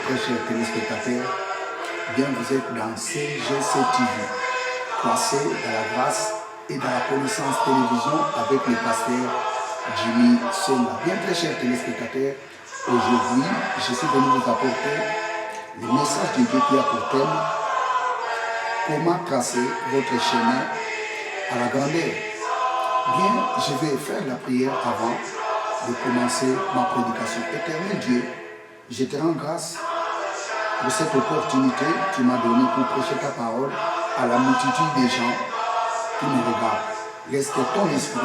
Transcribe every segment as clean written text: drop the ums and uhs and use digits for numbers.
très chers téléspectateurs, bien vous êtes dans CGC TV, placé dans la grâce et dans la connaissance télévision avec le pasteur Jimmy Senga. Bien très chers téléspectateurs, aujourd'hui, je suis venu vous apporter le message de Dieu qui a pour thème comment tracer votre chemin à la grandeur. Bien, je vais faire la prière avant de commencer ma prédication. Éternel Dieu, je te rends grâce pour cette opportunité que tu m'as donnée pour prêcher ta parole à la multitude des gens qui me regardent. Laisse que ton esprit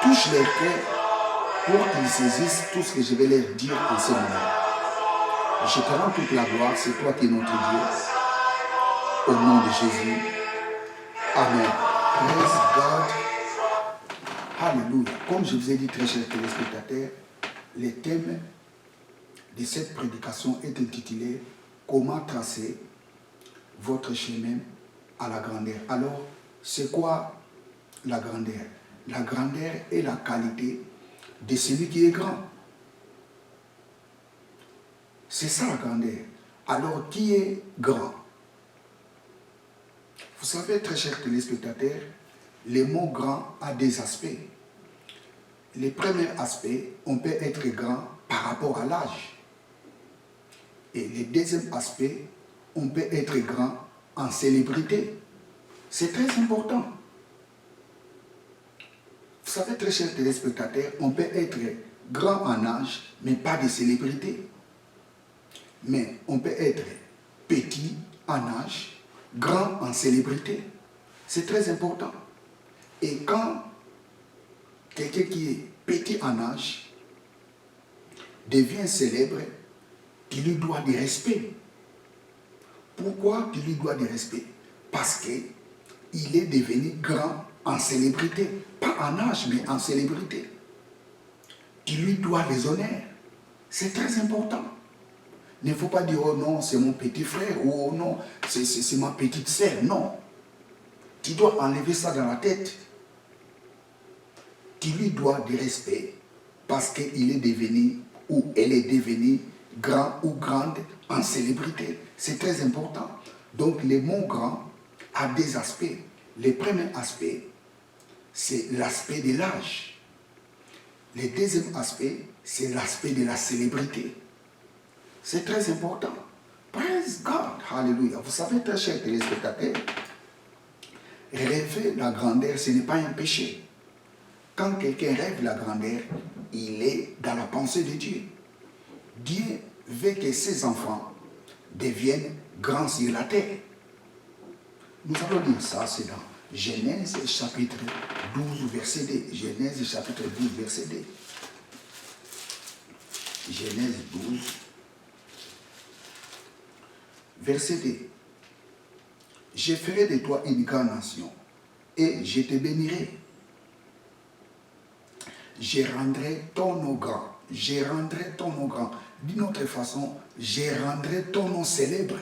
touche leur cœur pour qu'ils saisissent tout ce que je vais leur dire en ce moment. Je te rends toute la gloire, c'est toi qui es notre Dieu. Au nom de Jésus. Amen. Praise God. Alléluia. Comme je vous ai dit, très chers téléspectateurs, le thème de cette prédication est intitulé « Comment tracer votre chemin à la grandeur ». Alors, c'est quoi la grandeur? La grandeur est la qualité de celui qui est grand. C'est ça la grandeur. Alors, qui est grand? Vous savez, très chers téléspectateurs, le mot grand a des aspects. Le premier aspect, on peut être grand par rapport à l'âge. Et le deuxième aspect, on peut être grand en célébrité. C'est très important. Vous savez, très chers téléspectateurs, on peut être grand en âge, mais pas de célébrité. Mais on peut être petit en âge, grand en célébrité. C'est très important. Et quand quelqu'un qui est petit en âge devient célèbre, tu lui dois du respect. Pourquoi tu lui dois du respect? Parce qu'il est devenu grand en célébrité. Pas en âge, mais en célébrité. Tu lui dois les honneurs. C'est très important. Il ne faut pas dire, oh non, c'est mon petit frère, ou oh non, c'est ma petite sœur. Non. Tu dois enlever ça dans la tête. Tu lui dois du respect parce qu'il est devenu ou elle est devenue grand ou grande en célébrité. C'est très important. Donc, le mot grand a des aspects. Le premier aspect, c'est l'aspect de l'âge. Le deuxième aspect, c'est l'aspect de la célébrité. C'est très important. Praise God. Hallelujah. Vous savez, très chers téléspectateurs, rêver la grandeur, ce n'est pas un péché. Quand quelqu'un rêve la grandeur, il est dans la pensée de Dieu. Dieu veut que ses enfants deviennent grands sur la terre. Nous allons lire ça, c'est dans Genèse chapitre 12, verset 2. Genèse chapitre 12, verset 2. Genèse 12, verset 2. Je ferai de toi une grande nation et je te bénirai. Je rendrai ton nom grand. Je rendrai ton nom grand. D'une autre façon, je rendrai ton nom célèbre.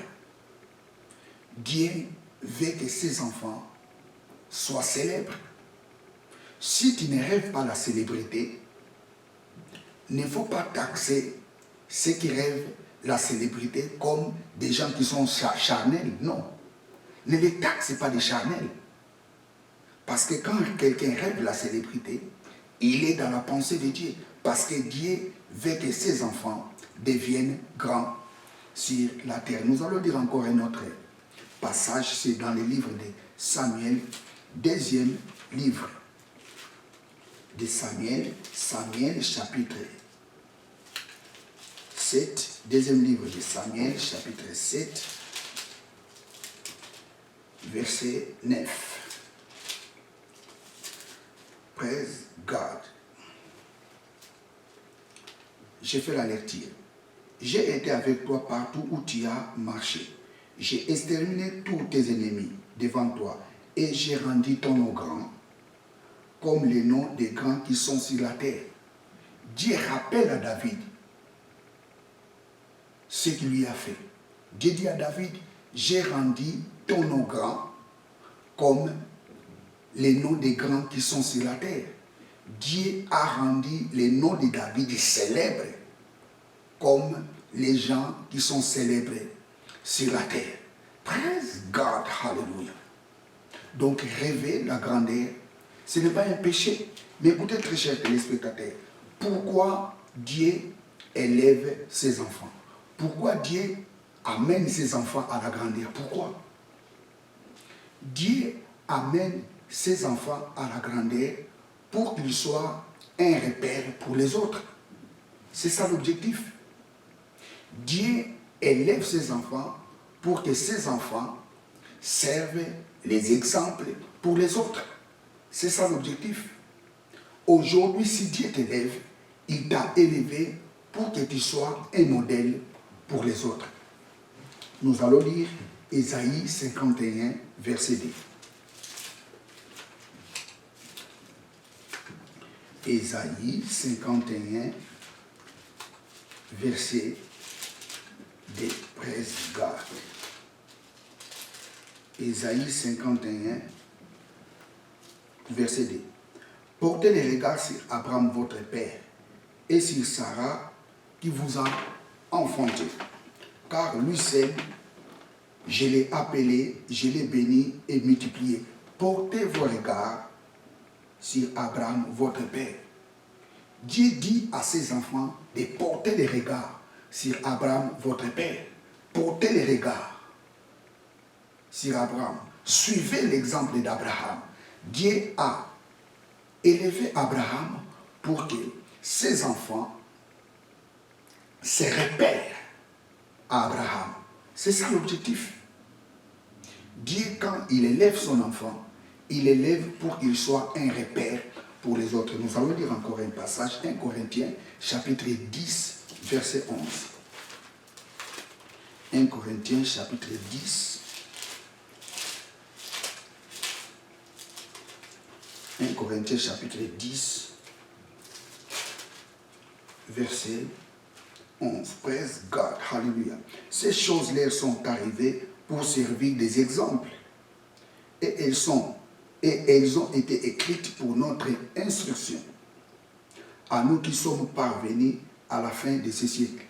Dieu veut que ses enfants soient célèbres. Si tu ne rêves pas la célébrité, il ne faut pas taxer ceux qui rêvent la célébrité comme des gens qui sont charnels. Non. Ne les taxe pas des charnels. Parce que quand quelqu'un rêve la célébrité, il est dans la pensée de Dieu. Parce que Dieu veut que ses enfants deviennent grands sur la terre. Nous allons dire encore un autre passage. C'est dans le livre de Samuel, deuxième livre de Samuel. Samuel chapitre 7. Deuxième livre de Samuel chapitre 7. Verset 9. Praise God. J'ai fait la lecture. J'ai été avec toi partout où tu as marché. J'ai exterminé tous tes ennemis devant toi et j'ai rendu ton nom grand comme les noms des grands qui sont sur la terre. Dieu rappelle à David ce qu'il lui a fait. Dieu dit à David, j'ai rendu ton nom grand comme les noms des grands qui sont sur la terre. Dieu a rendu les noms de David célèbres comme les gens qui sont célébrés sur la terre. Praise God, hallelujah. Donc rêver la grandeur, ce n'est pas un péché. Mais écoutez, très chers téléspectateurs, pourquoi Dieu élève ses enfants? Pourquoi Dieu amène ses enfants à la grandeur? Pourquoi? Dieu amène ses enfants à la grandeur pour qu'ils soient un repère pour les autres. C'est ça l'objectif. Dieu élève ses enfants pour que ses enfants servent les exemples pour les autres. C'est ça l'objectif. Aujourd'hui, si Dieu t'élève, il t'a élevé pour que tu sois un modèle pour les autres. Nous allons lire Ésaïe 51, verset 2. Ésaïe 51, verset 2. Praise God. Ésaïe 51, verset 2. Portez les regards sur Abraham, votre père, et sur Sarah, qui vous a enfanté. Car lui seul, je l'ai appelé, je l'ai béni et multiplié. Portez vos regards sur Abraham, votre père. Dieu dit à ses enfants de porter les regards sur Abraham, votre père. Portez les regards sur Abraham. Suivez l'exemple d'Abraham. Dieu a élevé Abraham pour que ses enfants se repèrent à Abraham. C'est ça l'objectif. Dieu, quand il élève son enfant, il élève pour qu'il soit un repère pour les autres. Nous allons lire encore un passage, 1 Corinthiens, chapitre 10, verset 11. 1 Corinthiens, chapitre 10. 1 Corinthiens, chapitre 10, verset 11. Praise God, hallelujah. Ces choses-là sont arrivées pour servir des exemples. Et elles ont été écrites pour notre instruction. À nous qui sommes parvenus à la fin de ce siècle.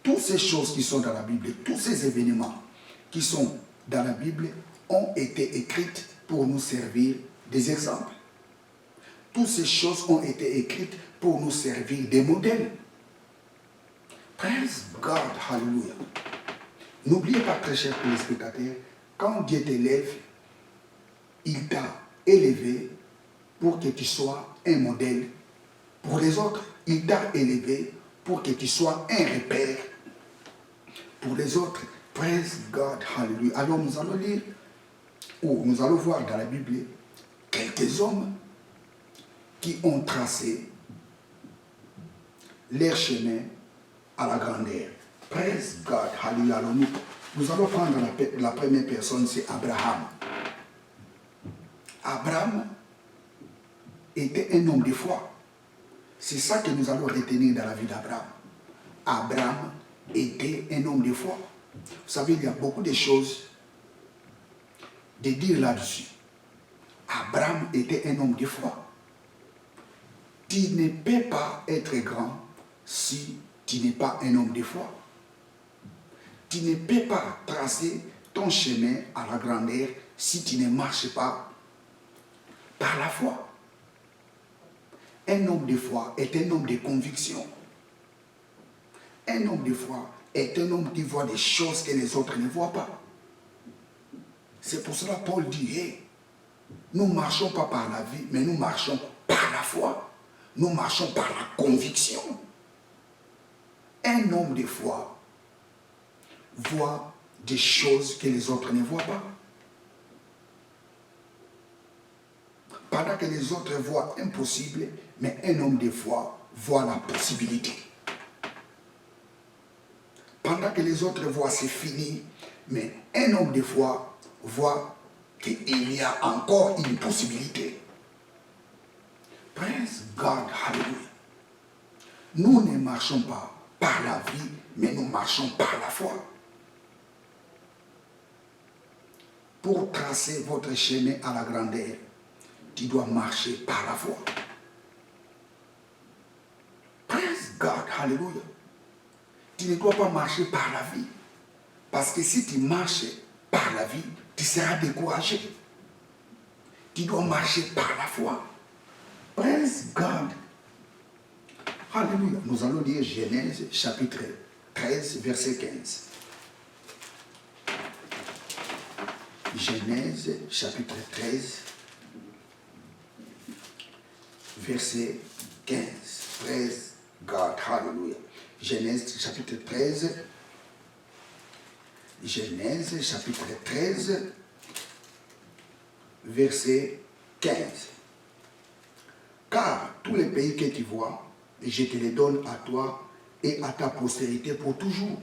Toutes ces choses qui sont dans la Bible, tous ces événements qui sont dans la Bible ont été écrites pour nous servir des exemples. Toutes ces choses ont été écrites pour nous servir des modèles. Praise God, hallelujah. N'oubliez pas, très chers téléspectateurs, quand Dieu t'élève, il t'a élevé pour que tu sois un modèle pour les autres. Il t'a élevé pour que tu sois un repère pour les autres. Praise God, hallelujah. Alors nous allons lire, ou nous allons voir dans la Bible, quelques hommes qui ont tracé leur chemin à la grandeur. Praise God, hallelujah. Alors nous allons prendre la première personne, c'est Abraham. Abraham était un homme de foi. C'est ça que nous allons retenir dans la vie d'Abraham. Abraham était un homme de foi. Vous savez, il y a beaucoup de choses de dire là-dessus. Abraham était un homme de foi. Tu ne peux pas être grand si tu n'es pas un homme de foi. Tu ne peux pas tracer ton chemin à la grandeur si tu ne marches pas par la foi. Un homme de foi est un homme de conviction. Un homme de foi est un homme qui voit des choses que les autres ne voient pas. C'est pour cela que Paul dit, hey, nous ne marchons pas par la vie, mais nous marchons par la foi. Nous marchons par la conviction. Un homme de foi voit des choses que les autres ne voient pas. Pendant que les autres voient impossible, mais un homme de foi voit la possibilité. Pendant que les autres voient c'est fini, mais un homme de foi voit qu'il y a encore une possibilité. Praise God, hallelujah. Nous ne marchons pas par la vie, mais nous marchons par la foi. Pour tracer votre chemin à la grandeur, tu dois marcher par la foi. Praise God, hallelujah. Tu ne dois pas marcher par la vie. Parce que si tu marches par la vie, tu seras découragé. Tu dois marcher par la foi. Praise God. Alléluia. Nous allons lire Genèse chapitre 13, verset 15. Genèse chapitre 13, verset 15. Praise God. Alléluia. Genèse chapitre 13. Genèse chapitre 13, verset 15. Car tous les pays que tu vois, je te les donne à toi et à ta postérité pour toujours.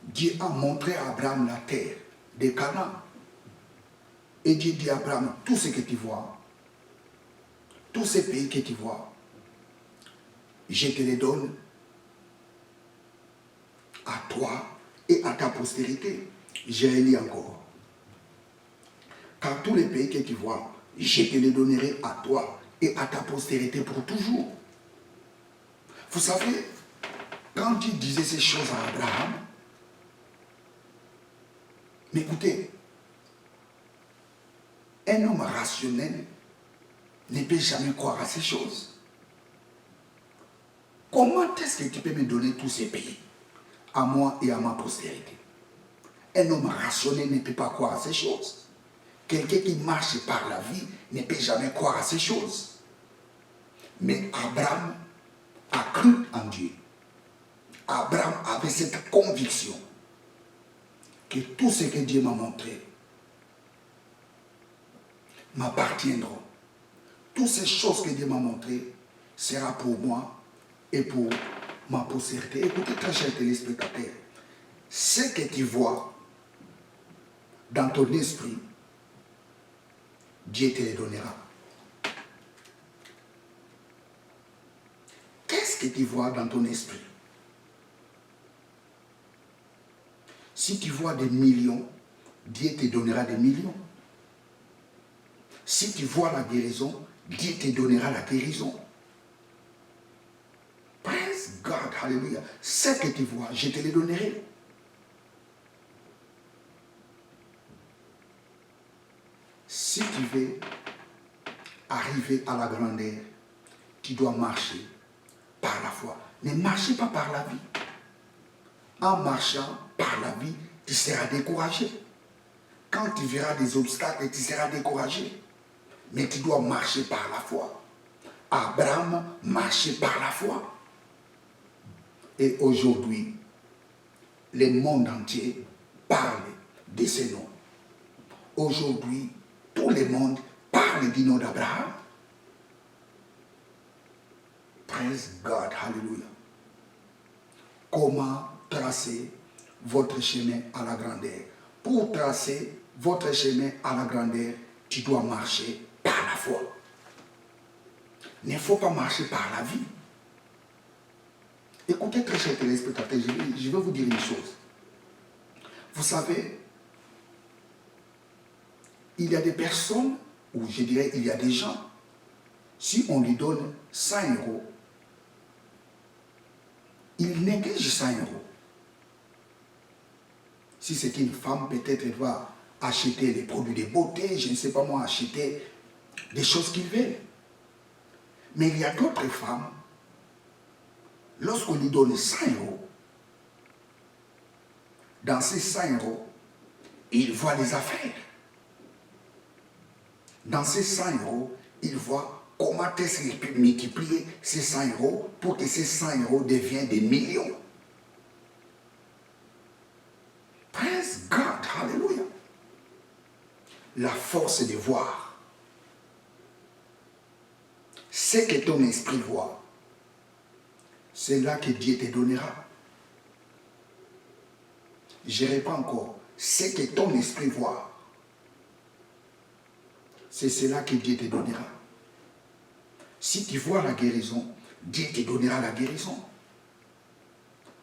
Dieu a montré à Abraham la terre de Canaan. Et Dieu dit à Abraham, tout ce que tu vois, tous ces pays que tu vois, je te les donne à toi et à ta postérité. Je relis encore. Car tous les pays que tu vois, je te les donnerai à toi et à ta postérité pour toujours. Vous savez, quand Dieu disait ces choses à Abraham, mais écoutez, un homme rationnel ne peut jamais croire à ces choses. Comment est-ce que tu peux me donner tous ces pays, à moi et à ma postérité? Un homme rationnel ne peut pas croire à ces choses. Quelqu'un qui marche par la vie ne peut jamais croire à ces choses. Mais Abraham a cru en Dieu. Abraham avait cette conviction que tout ce que Dieu m'a montré m'appartiendront. Toutes ces choses que Dieu m'a montrées sera pour moi et pour ma postérité. Écoutez, très chers téléspectateurs, ce que tu vois dans ton esprit, Dieu te le donnera. Qu'est-ce que tu vois dans ton esprit? Si tu vois des millions, Dieu te donnera des millions. Si tu vois la guérison, Dieu te donnera la guérison. Praise God, hallelujah. Ce que tu vois, je te le donnerai. Si tu veux arriver à la grandeur, tu dois marcher par la foi. Ne marchez pas par la vie. En marchant par la vie, tu seras découragé. Quand tu verras des obstacles, tu seras découragé. Mais tu dois marcher par la foi. Abraham marchait par la foi. Et aujourd'hui, le monde entier parle de ce nom. Aujourd'hui, tout le monde parle du nom d'Abraham. Praise God, hallelujah. Comment tracer votre chemin à la grandeur? Pour tracer votre chemin à la grandeur, tu dois marcher par la foi. Il ne faut pas marcher par la vie. Écoutez, très chers téléspectateurs, je vais vous dire une chose. Vous savez, il y a des personnes, ou je dirais il y a des gens, si on lui donne 100 euros, il néglige 100 euros. Si c'est une femme, peut-être elle va acheter les produits de beauté, je ne sais pas moi, acheter des choses qu'il veut. Mais il y a d'autres femmes, lorsqu'on lui donne 100 euros, dans ces 100 euros, il voit les affaires. Dans ces 100 euros, il voit comment est-ce qu'il peut multiplier ces 100 euros pour que ces 100 euros deviennent des millions. Praise God, hallelujah. La force de voir. Ce que ton esprit voit, c'est là que Dieu te donnera. Je réponds encore. Ce que ton esprit voit, c'est cela que Dieu te donnera. Si tu vois la guérison, Dieu te donnera la guérison.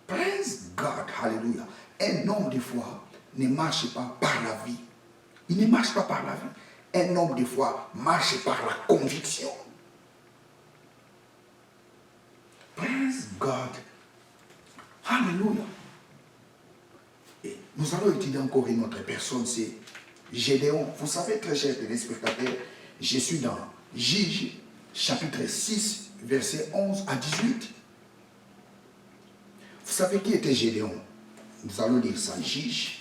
Praise God, hallelujah. Un homme de foi ne marche pas par la vie. Il ne marche pas par la vie. Un homme de foi marche par la conviction. Praise God. Alléluia. Et nous allons étudier encore une autre personne, c'est Gédéon. Vous savez, très chers téléspectateurs, je suis dans Juge, chapitre 6, versets 11 à 18. Vous savez qui était Gédéon? Nous allons lire ça, Juge.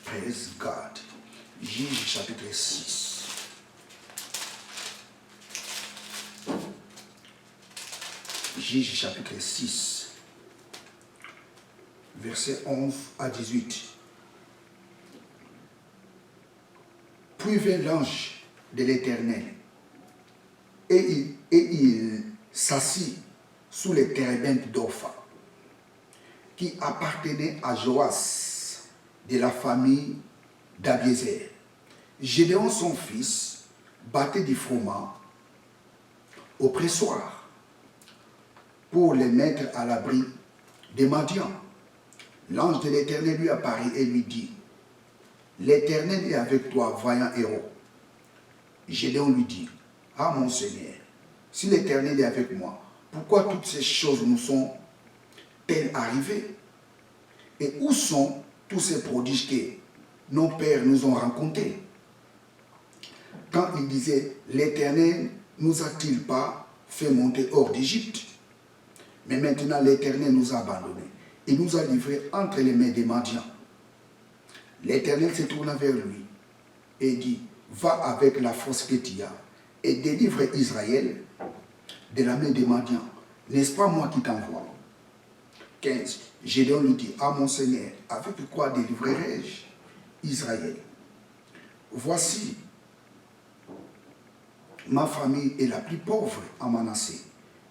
Praise God. Juge, chapitre 6. Juge, chapitre 6, versets 11 à 18. Puis vint l'ange de l'Éternel, et il s'assit sous les térébintes d'Opha, qui appartenait à Joas, de la famille d'Abiézer. Gédéon, son fils, battait du froment au pressoir pour les mettre à l'abri des Madians. L'ange de l'Éternel lui apparut et lui dit, l'Éternel est avec toi, vaillant héros. Gédéon lui dit, ah mon Seigneur, si l'Éternel est avec moi, pourquoi toutes ces choses nous sont-elles arrivées? Et où sont tous ces prodiges que nos pères nous ont rencontrés? Quand il disait, l'Éternel nous a-t-il pas fait monter hors d'Égypte? Mais maintenant l'Éternel nous a abandonnés. Il nous a livrés entre les mains des Madians. L'Éternel se tourna vers lui et dit, va avec la force que tu as et délivre Israël de la main des Madians. N'est-ce pas moi qui t'envoie? 15. Gédéon lui dit, ah mon Seigneur, avec quoi délivrerai-je Israël? Voici, ma famille est la plus pauvre à Manassé,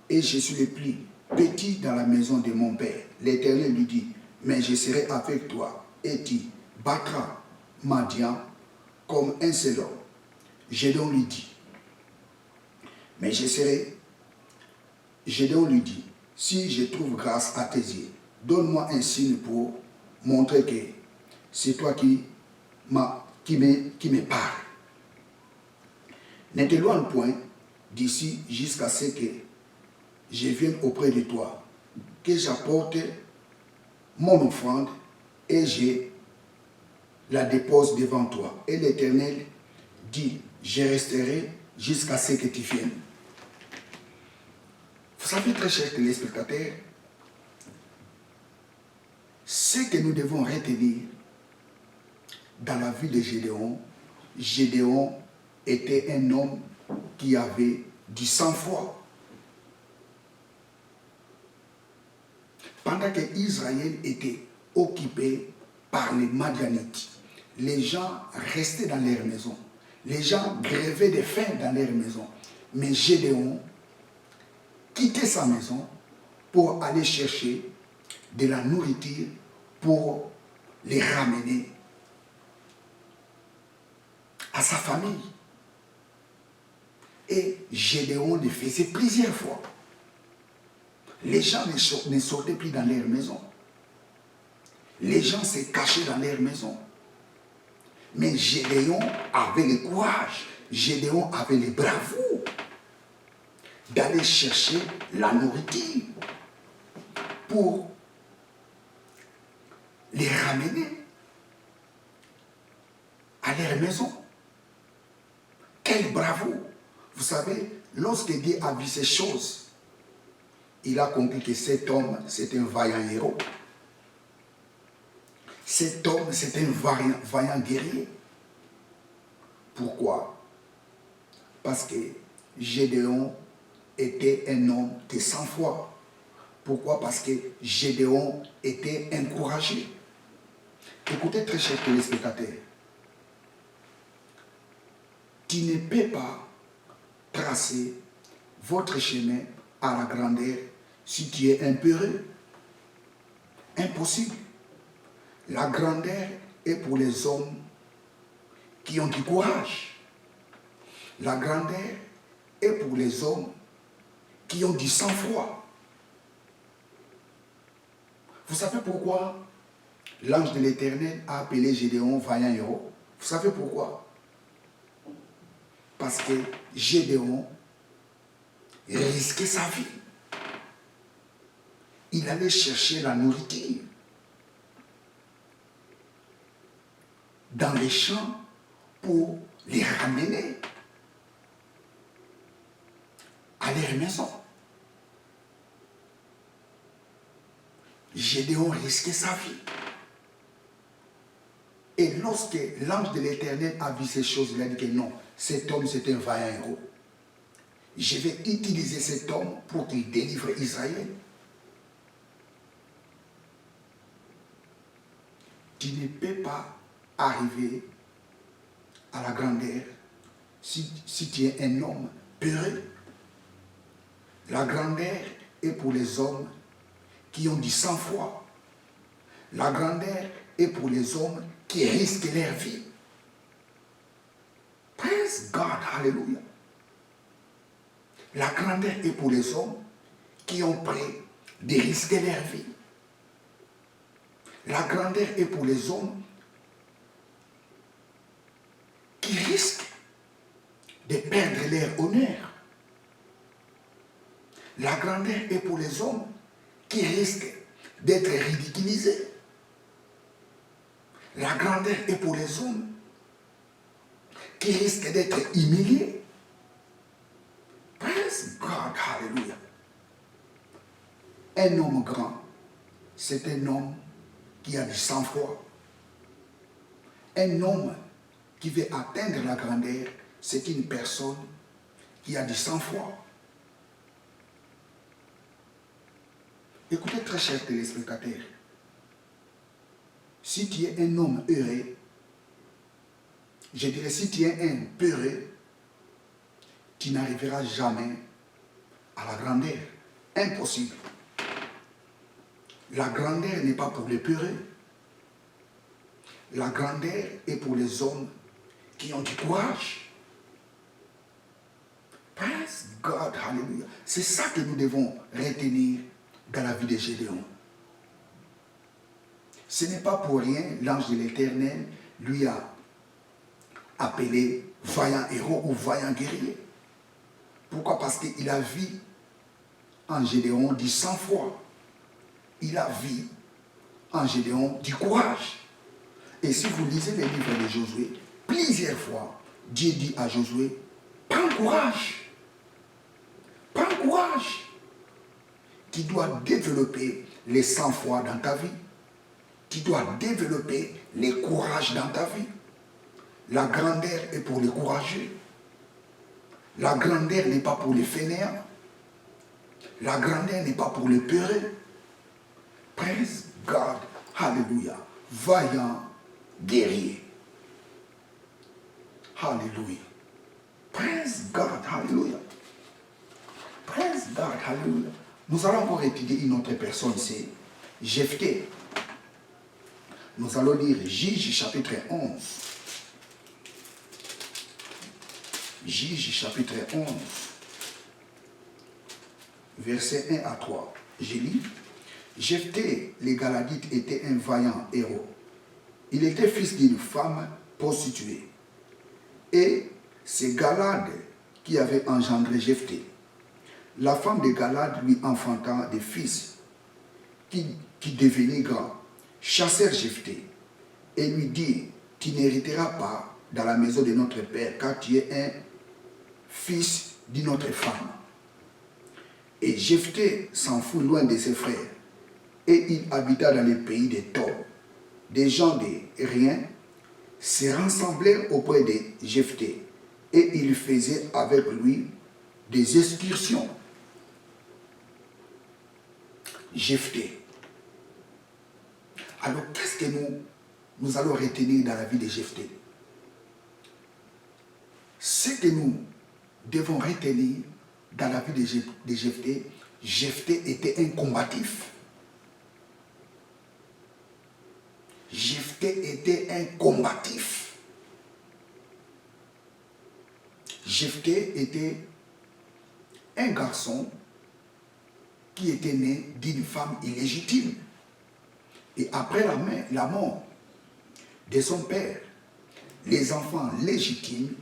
et je suis le plus petit dans la maison de mon père. L'Éternel lui dit, mais je serai avec toi, et tu battras Madian comme un seul homme. Gédéon lui dit, mais je serai... Gédéon lui dit, si je trouve grâce à tes yeux, donne-moi un signe pour montrer que c'est toi qui me parles. Ne t'éloigne point d'ici jusqu'à ce que je vienne auprès de toi, que j'apporte mon offrande et je la dépose devant toi. Et l'Éternel dit, je resterai jusqu'à ce que tu viennes. Vous savez, très chers téléspectateurs, ce que nous devons retenir dans la vie de Gédéon, Gédéon était un homme qui avait du sang-froid. Pendant que Israël était occupé par les Madianites, les gens restaient dans leur maison. Les gens grevaient de faim dans leur maison. Mais Gédéon quittait sa maison pour aller chercher de la nourriture pour les ramener à sa famille. Et Gédéon le faisait plusieurs fois. Les gens ne sortaient plus dans leur maison. Les gens se cachaient dans leur maison. Mais Gédéon avait le courage, Gédéon avait le bravoure d'aller chercher la nourriture pour les ramener à leur maison. Quel bravoure! Vous savez, lorsque Dieu a vu ces choses, il a compris que cet homme, c'est un vaillant héros. Cet homme, c'est un vaillant guerrier. Pourquoi? Parce que Gédéon était un homme de sang-froid. Pourquoi? Parce que Gédéon était encouragé. Écoutez, très chers téléspectateurs, tu ne peux pas tracer votre chemin à la grandeur si tu es un peureux. Impossible. La grandeur est pour les hommes qui ont du courage. La grandeur est pour les hommes qui ont du sang-froid. Vous savez pourquoi l'ange de l'Éternel a appelé Gédéon vaillant héros? Vous savez pourquoi? Parce que Gédéon risquer sa vie. Il allait chercher la nourriture dans les champs pour les ramener à leur maison. Gédéon risquait sa vie. Et lorsque l'ange de l'Éternel a vu ces choses, il a dit que non, cet homme c'est un vaillant héros. Je vais utiliser cet homme pour qu'il délivre Israël. Tu ne peux pas arriver à la grandeur si tu es un homme peureux. La grandeur est pour les hommes qui ont du sang-froid. La grandeur est pour les hommes qui risquent leur vie. Praise God, hallelujah. La grandeur est pour les hommes qui ont prêt de risquer leur vie. La grandeur est pour les hommes qui risquent de perdre leur honneur. La grandeur est pour les hommes qui risquent d'être ridiculisés. La grandeur est pour les hommes qui risquent d'être humiliés. Praise God, hallelujah. Un homme grand, c'est un homme qui a du sang-froid. Un homme qui veut atteindre la grandeur, c'est une personne qui a du sang-froid. Écoutez très chers téléspectateurs, si tu es un homme heureux, je dirais si tu es un peureux, tu n'arriveras jamais à la grandeur. Impossible. La grandeur n'est pas pour les peureux. La grandeur est pour les hommes qui ont du courage. Praise God, hallelujah. C'est ça que nous devons retenir dans la vie de Gédéon. Ce n'est pas pour rien l'ange de l'Éternel lui a appelé vaillant héros ou vaillant guerrier. Pourquoi? Parce qu'il a vu en Gédéon du sang-froid. Il a vu en Gédéon du courage. Et si vous lisez les livres de Josué, plusieurs fois, Dieu dit à Josué, prends courage. Prends courage. Tu dois développer les sang-froid dans ta vie. Tu dois développer les courages dans ta vie. La grandeur est pour les courageux. La grandeur n'est pas pour les fainéants. La grandeur n'est pas pour les peureux. Praise God. Hallelujah. Vaillant guerrier. Hallelujah. Praise God. Hallelujah. Praise God. Hallelujah. Nous allons encore étudier une autre personne, c'est Jephthé. Nous allons lire Juge chapitre 11. Juge chapitre 11, versets 1 à 3. Je lis. Jephthé, les Galadites, était un vaillant héros. Il était fils d'une femme prostituée. Et c'est Galad qui avait engendré Jephthé. La femme de Galad lui enfanta des fils qui devenaient grands, chassèrent Jephthé et lui dirent, tu n'hériteras pas dans la maison de notre père, car tu es un fils d'une autre femme. Et Jephthé s'enfuit loin de ses frères, et il habita dans le pays des Tob. Des gens de rien se rassemblèrent auprès de Jephthé, et ils faisaient avec lui des excursions. Jephthé. Alors, qu'est-ce que nous allons retenir dans la vie de Jephthé? Ce que nous devons retenir dans la vie de Jephthé, Jephthé était un combatif. Jephthé était un combatif. Jephthé était un garçon qui était né d'une femme illégitime. Et après la mort de son père, les enfants légitimes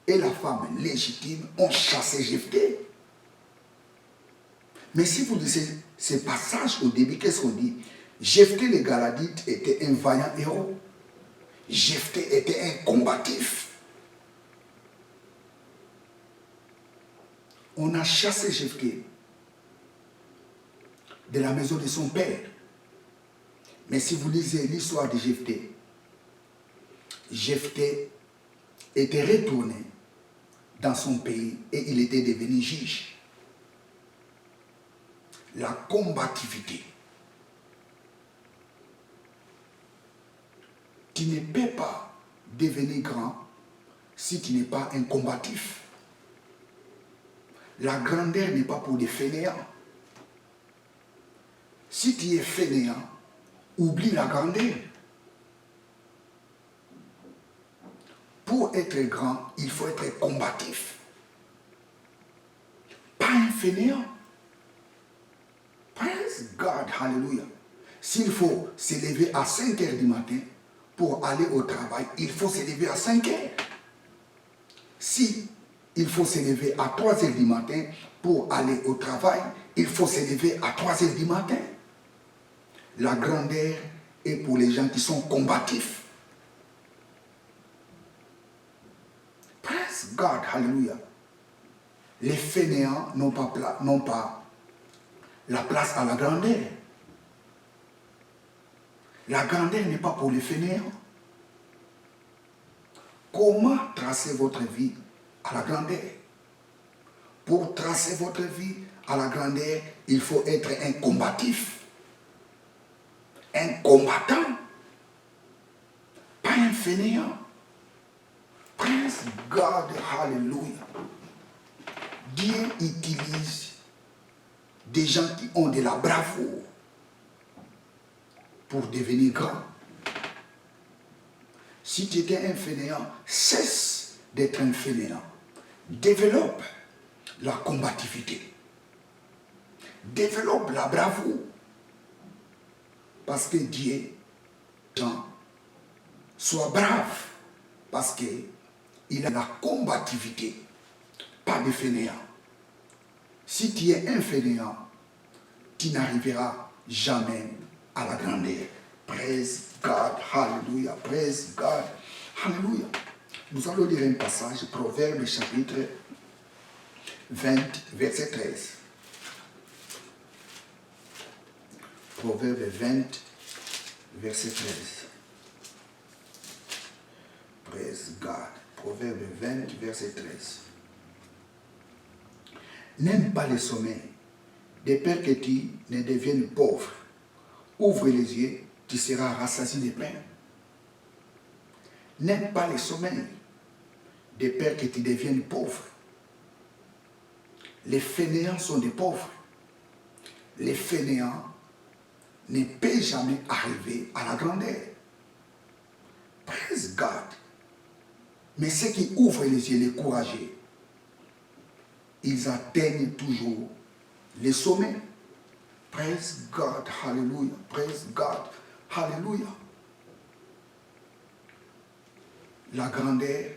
et la femme légitime ont chassé Jephthé. Mais si vous lisez ces passages au début, qu'est-ce qu'on dit? Jephthé le Galadite était un vaillant héros. Jephthé était un combatif. On a chassé Jephthé de la maison de son père. Mais si vous lisez l'histoire de Jephthé, Jephthé était retourné dans son pays et il était devenu juge. La combativité. Tu ne peux pas devenir grand si tu n'es pas un combatif. La grandeur n'est pas pour les fainéants. Si tu es fainéant, oublie la grandeur. Pour être grand, il faut être combatif. Pas un fainéant. Praise God, hallelujah. S'il faut se lever à 5 heures du matin pour aller au travail, il faut se lever à 5 heures. Si il faut se lever à 3 heures du matin pour aller au travail, il faut se lever à 3 heures du matin. La grandeur est pour les gens qui sont combatifs. Praise God, hallelujah. Les fainéants n'ont pas la place à la grandeur. La grandeur n'est pas pour les fainéants. Comment tracer votre vie à la grandeur? Pour tracer votre vie à la grandeur, il faut être un combatif. Un combattant. Pas un fainéant. Praise God, hallelujah. Dieu utilise des gens qui ont de la bravoure pour devenir grand. Si tu étais un fainéant, cesse d'être un fainéant. Développe la combativité. Développe la bravoure. Parce que Dieu, soit brave. Parce qu'il a la combativité, pas de fainéant. Si tu es un fainéant, tu n'arriveras jamais à la grandeur. Praise God, hallelujah, praise God, hallelujah. Nous allons lire un passage, Proverbe chapitre 20, verset 13. Proverbe 20, verset 13. Praise God. Proverbe 20, verset 13. N'aime pas le sommeil, de peur que tu ne deviennes pauvre. Ouvre les yeux, tu seras rassasié de pain. N'aime pas le sommeil, de peur que tu deviennes pauvre. Les fainéants sont des pauvres. Les fainéants ne peuvent jamais arriver à la grandeur. Praise God. Mais ceux qui ouvrent les yeux, les courageux, ils atteignent toujours les sommets. Praise God, hallelujah, praise God, hallelujah. La grandeur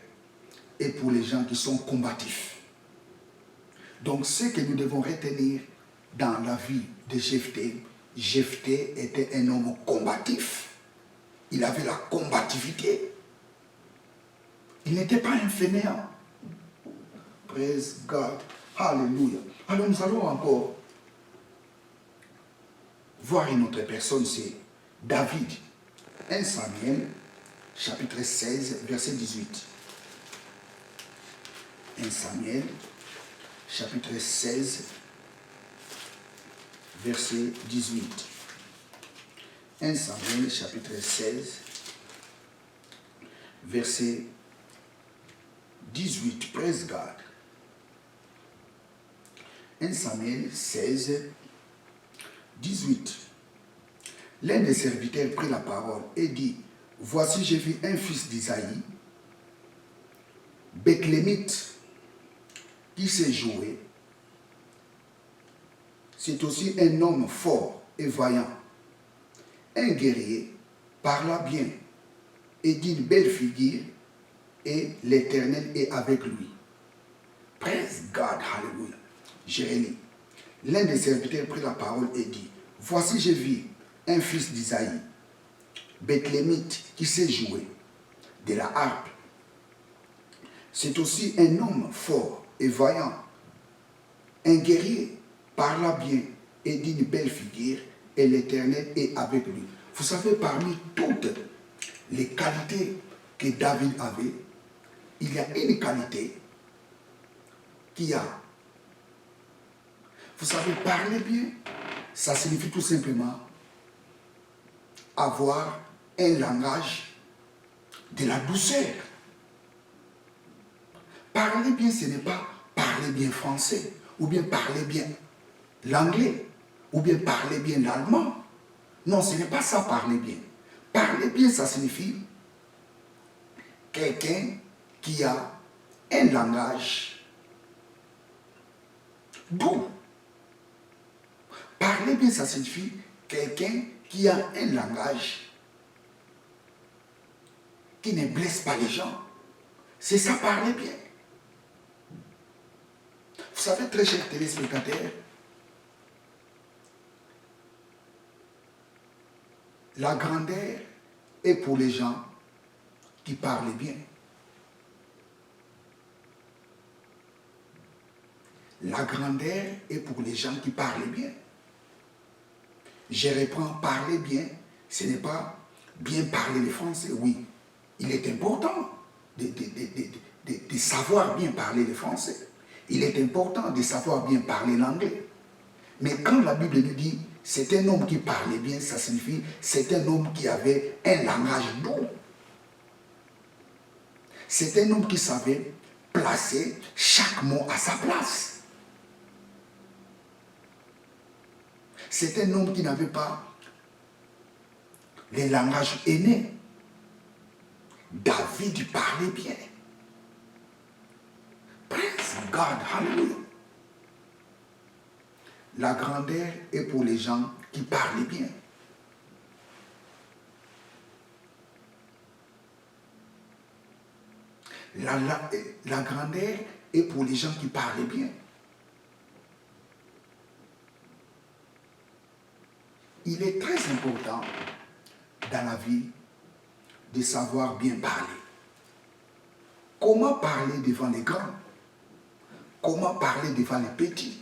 est pour les gens qui sont combatifs. Donc ce que nous devons retenir dans la vie de Jephthé, Jephthé était un homme combatif. Il avait la combativité. Il n'était pas un fainéant. Praise God. Hallelujah. Alors nous allons encore voir une autre personne, c'est David. 1 Samuel, chapitre 16, verset 18. 1 Samuel, chapitre 16, verset 18. 1 Samuel, chapitre 16, verset 18. Praise God. 1 Samuel 16, 18. L'un des serviteurs prit la parole et dit, voici j'ai vu un fils d'Isaïe, Béthlémite, qui s'est joué. C'est aussi un homme fort et vaillant, un guerrier, parla bien et d'une belle figure, et l'Éternel est avec lui. Praise God, hallelujah. Jérémie. l'un des serviteurs prit la parole et dit, voici j'ai vu un fils d'Isaïe, Bethlémite, qui sait jouer de la harpe. C'est aussi un homme fort et vaillant, un guerrier, parla bien et d'une belle figure, et l'Éternel est avec lui. Vous savez, parmi toutes les qualités que David avait, il y a une qualité qui a. Vous savez, parler bien, ça signifie tout simplement avoir un langage de la douceur. Parler bien, ce n'est pas parler bien français, ou bien parler bien l'anglais, ou bien parler bien l'allemand. Non, ce n'est pas ça, parler bien. Parler bien, ça signifie quelqu'un qui a un langage doux. Parler bien, ça signifie quelqu'un qui a un langage qui ne blesse pas les gens. C'est ça, parler bien. Vous savez, très chers téléspectateurs, la grandeur est pour les gens qui parlent bien. La grandeur est pour les gens qui parlent bien. Je reprends, parler bien, ce n'est pas bien parler le français, oui. Il est important de savoir bien parler le français. Il est important de savoir bien parler l'anglais. Mais quand la Bible nous dit c'est un homme qui parlait bien, ça signifie c'est un homme qui avait un langage doux. C'est un homme qui savait placer chaque mot à sa place. C'est un homme qui n'avait pas les langages haineux. David parlait bien. Praise God, hallelujah. La grandeur est pour les gens qui parlent bien. La grandeur est pour les gens qui parlent bien. Il est très important dans la vie de savoir bien parler. Comment parler devant les grands? Comment parler devant les petits?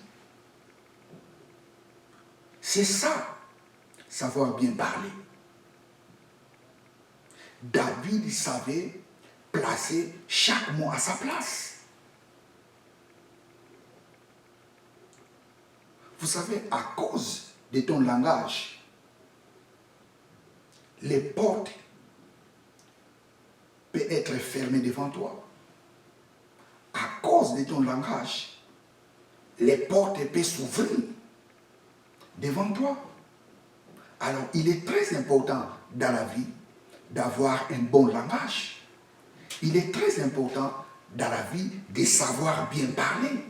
C'est ça, savoir bien parler. David savait placer chaque mot à sa place. Vous savez, à cause de ton langage, les portes peuvent être fermées devant toi. À cause de ton langage, les portes peuvent s'ouvrir devant toi. Alors, il est très important dans la vie d'avoir un bon langage. Il est très important dans la vie de savoir bien parler.